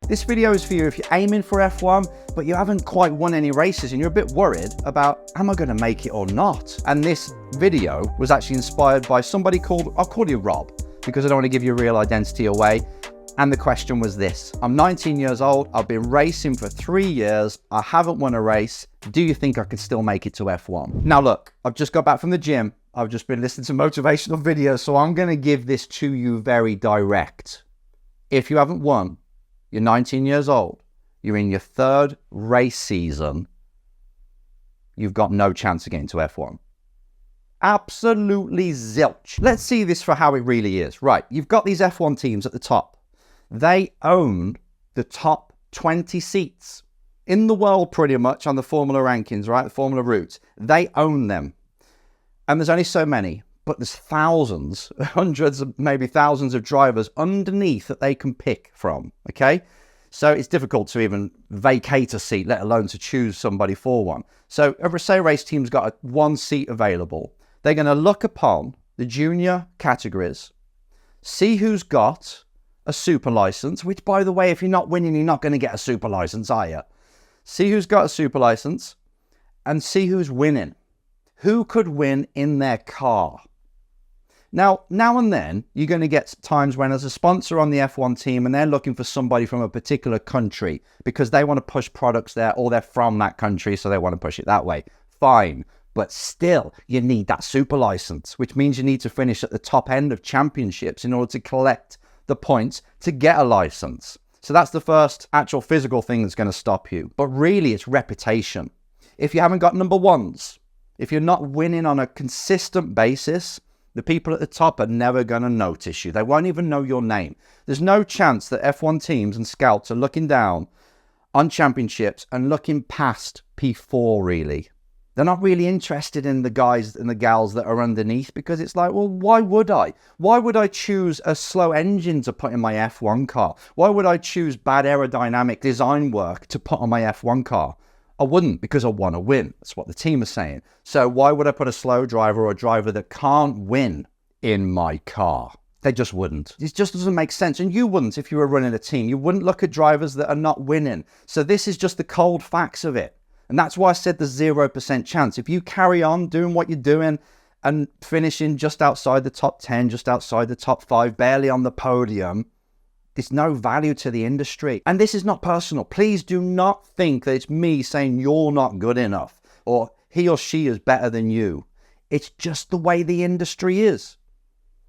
This video is for you if you're aiming for F1, but you haven't quite won any races and you're a bit worried about, am I gonna make it or not? And this video was actually inspired by somebody called, I'll call you Rob, because I don't want to give your real identity away. And the question was this: I'm 19 years old, I've been racing for 3 years, I haven't won a race. Do you think I can still make it to F1? Now look, I've just got back from the gym. I've just been listening to motivational videos, so I'm gonna give this to you very direct. If you haven't won, you're 19 years old, you're in your 3rd race season, you've got no chance of getting to F1. Absolutely zilch. Let's see this for how it really is. Right, you've got these F1 teams at the top. They own the top 20 seats in the world pretty much on the Formula rankings, right? The Formula routes. They own them. And there's only so many, but there's thousands, hundreds, maybe thousands of drivers underneath that they can pick from, okay? So it's difficult to even vacate a seat, let alone to choose somebody for one. So say a race team's got one seat available. They're going to look upon the junior categories, see who's got a super license, which, by the way, if you're not winning, you're not going to get a super license, are you? See who's got a super license and see who's winning. Who could win in their car? Now and then, you're going to get times when there's a sponsor on the F1 team and they're looking for somebody from a particular country because they want to push products there, or they're from that country, so they want to push it that way. Fine. But still, you need that super license, which means you need to finish at the top end of championships in order to collect the points to get a license. So that's the first actual physical thing that's going to stop you. But really, it's reputation. If you haven't got number ones, if you're not winning on a consistent basis, the people at the top are never going to notice you. They won't even know your name. There's no chance that F1 teams and scouts are looking down on championships and looking past P4, really. They're not really interested in the guys and the gals that are underneath, because it's like, well, why would I? Why would I choose a slow engine to put in my F1 car? Why would I choose bad aerodynamic design work to put on my F1 car? I wouldn't, because I want to win. That's what the team is saying. So why would I put a slow driver or a driver that can't win in my car? They just wouldn't. It just doesn't make sense. And you wouldn't if you were running a team. You wouldn't look at drivers that are not winning. So this is just the cold facts of it. And that's why I said the 0% chance. If you carry on doing what you're doing and finishing just outside the top 10, just outside the top 5, barely on the podium, there's no value to the industry. And this is not personal. Please do not think that it's me saying you're not good enough or he or she is better than you. It's just the way the industry is.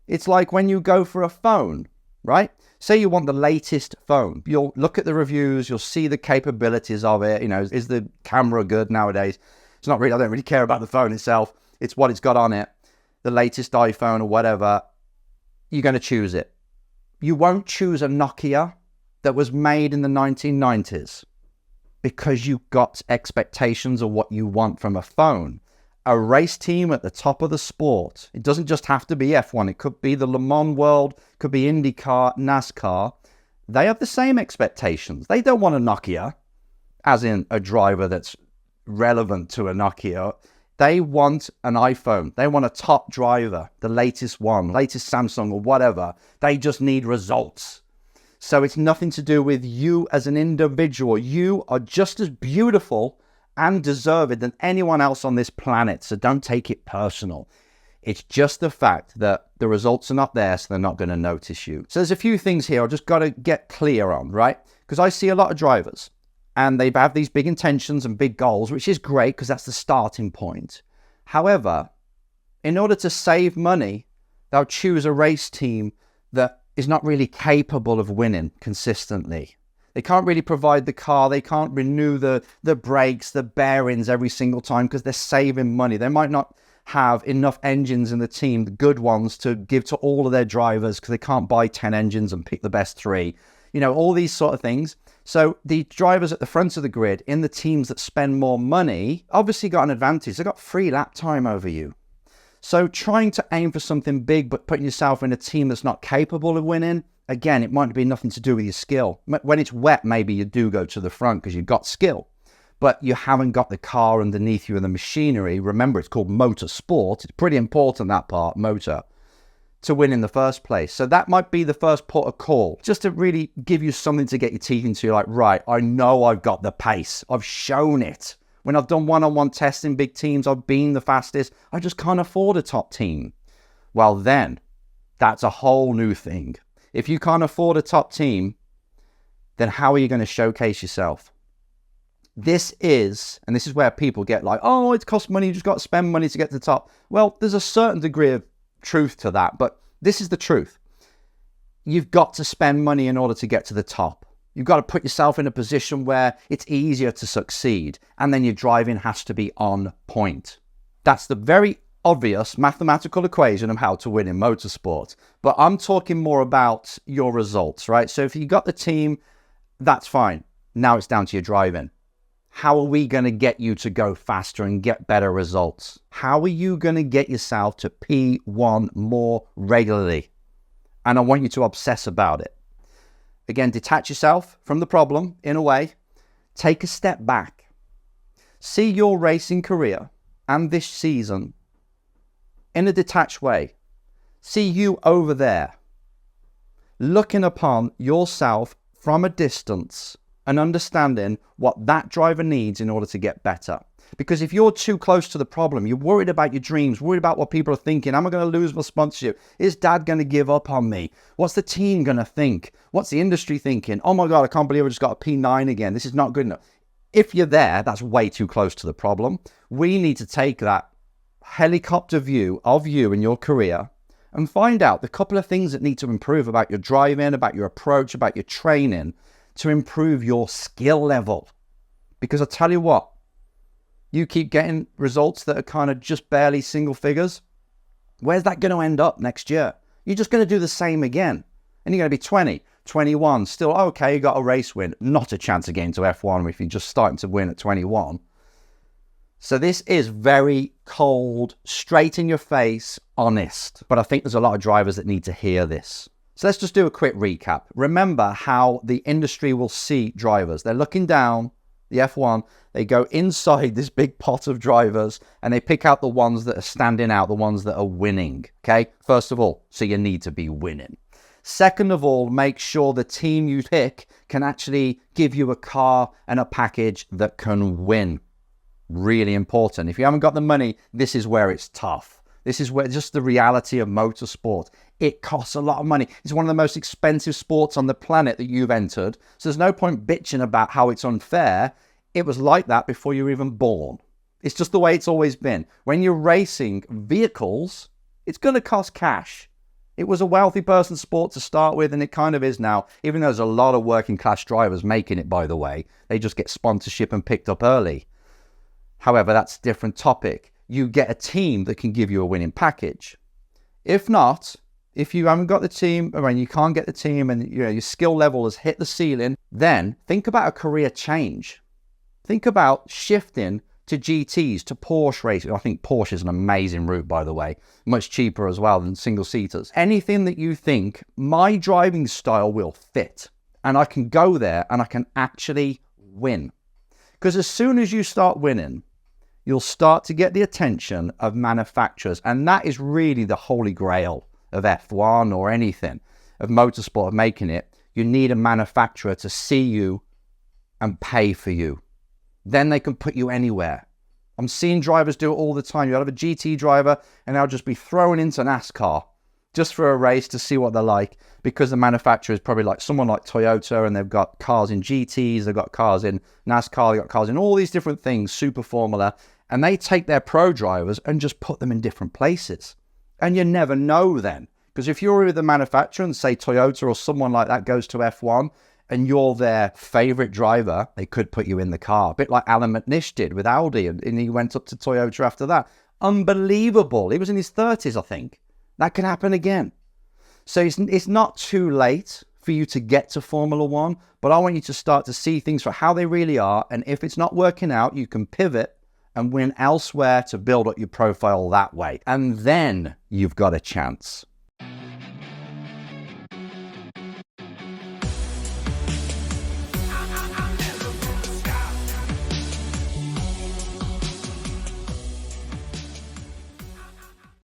It's like when you go for a phone, right? Say you want the latest phone. You'll look at the reviews, you'll see the capabilities of it. You know, is the camera good nowadays? It's not really, I don't really care about the phone itself. It's what it's got on it. The latest iPhone or whatever, you're going to choose it. You won't choose a Nokia that was made in the 1990s because you've got expectations of what you want from a phone. A race team at the top of the sport, it doesn't just have to be F1, it could be the Le Mans world, could be IndyCar, NASCAR. They have the same expectations. They don't want a Nokia, as in a driver that's relevant to a Nokia. They want an iPhone. They want a top driver, the latest one, latest Samsung or whatever. They just need results. So it's nothing to do with you as an individual. You are just as beautiful and deserving than anyone else on this planet. So don't take it personal. It's just the fact that the results are not there, so they're not going to notice you. So there's a few things here I've just got to get clear on, right? Because I see a lot of drivers and they have these big intentions and big goals, which is great because that's the starting point. However, in order to save money, they'll choose a race team that is not really capable of winning consistently. They can't really provide the car. They can't renew the brakes, the bearings every single time because they're saving money. They might not have enough engines in the team, the good ones, to give to all of their drivers because they can't buy 10 engines and pick the best 3. You know, all these sort of things. So the drivers at the front of the grid in the teams that spend more money obviously got an advantage. They've got free lap time over you. So trying to aim for something big but putting yourself in a team that's not capable of winning, again, it might be nothing to do with your skill. When it's wet, maybe you do go to the front because you've got skill, but you haven't got the car underneath you and the machinery. Remember, it's called motorsport. It's pretty important, that part, motor, to win in the first place. So that might be the first port of call, just to really give you something to get your teeth into. You're like, right, I know I've got the pace. I've shown it. When I've done one-on-one tests in big teams, I've been the fastest. I just can't afford a top team. Well, then that's a whole new thing. If you can't afford a top team, then how are you going to showcase yourself? This is where people get like, oh, it costs money. You just got to spend money to get to the top. Well, there's a certain degree of truth to that, but this is the truth. You've got to spend money in order to get to the top. You've got to put yourself in a position where it's easier to succeed, and then your driving has to be on point. That's the very obvious mathematical equation of how to win in motorsport. But I'm talking more about your results, right? So if you got the team, that's fine. Now it's down to your driving. How are we going to get you to go faster and get better results? How are you going to get yourself to P1 more regularly? And I want you to obsess about it. Again, detach yourself from the problem in a way. Take a step back. See your racing career and this season in a detached way. See you over there, looking upon yourself from a distance and understanding what that driver needs in order to get better. Because if you're too close to the problem, you're worried about your dreams, worried about what people are thinking. Am I going to lose my sponsorship? Is dad going to give up on me? What's the team going to think? What's the industry thinking? Oh my God, I can't believe I just got a P9 again. This is not good enough. If you're there, that's way too close to the problem. We need to take that helicopter view of you and your career and find out the couple of things that need to improve about your driving, about your approach, about your training to improve your skill level. Because I tell you what, you keep getting results that are kind of just barely single figures. Where's that going to end up next year? You're just going to do the same again. And you're going to be 20, 21, still, okay, you got a race win. Not a chance of getting to F1 if you're just starting to win at 21. So this is very cold, straight in your face, honest. But I think there's a lot of drivers that need to hear this. So let's just do a quick recap. Remember how the industry will see drivers. They're looking down the F1, they go inside this big pot of drivers and they pick out the ones that are standing out, the ones that are winning. Okay, first of all, so you need to be winning. Second of all, make sure the team you pick can actually give you a car and a package that can win. Really important. If you haven't got the money, this is where it's tough. This is where just the reality of motorsport. It costs a lot of money. It's one of the most expensive sports on the planet that you've entered. So there's no point bitching about how it's unfair. It was like that before you were even born. It's just the way it's always been. When you're racing vehicles, it's going to cost cash. It was a wealthy person's sport to start with, and it kind of is now, even though there's a lot of working class drivers making it, by the way. They just get sponsorship and picked up early. However, that's a different topic. You get a team that can give you a winning package. If not, if you haven't got the team, or when you can't get the team and your skill level has hit the ceiling, then think about a career change. Think about shifting to GTs, to Porsche racing. I think Porsche is an amazing route, by the way. Much cheaper as well than single-seaters. Anything that you think, my driving style will fit, and I can go there and I can actually win. Because as soon as you start winning, you'll start to get the attention of manufacturers. And that is really the holy grail of F1 or anything, of motorsport, of making it. You need a manufacturer to see you and pay for you. Then they can put you anywhere. I'm seeing drivers do it all the time. You'll have a GT driver and they'll just be thrown into NASCAR just for a race to see what they're like, because the manufacturer is probably like someone like Toyota, and they've got cars in GTs, they've got cars in NASCAR, they've got cars in all these different things, Super Formula, and they take their pro drivers and just put them in different places. And you never know then, because if you're with the manufacturer and say Toyota or someone like that goes to F1 and you're their favorite driver, they could put you in the car. A bit like Alan McNish did with Audi, and he went up to Toyota after that. Unbelievable. He was in his 30s, I think. That could happen again. So it's not too late for you to get to Formula One, but I want you to start to see things for how they really are. And if it's not working out, you can pivot and win elsewhere to build up your profile that way. And then you've got a chance.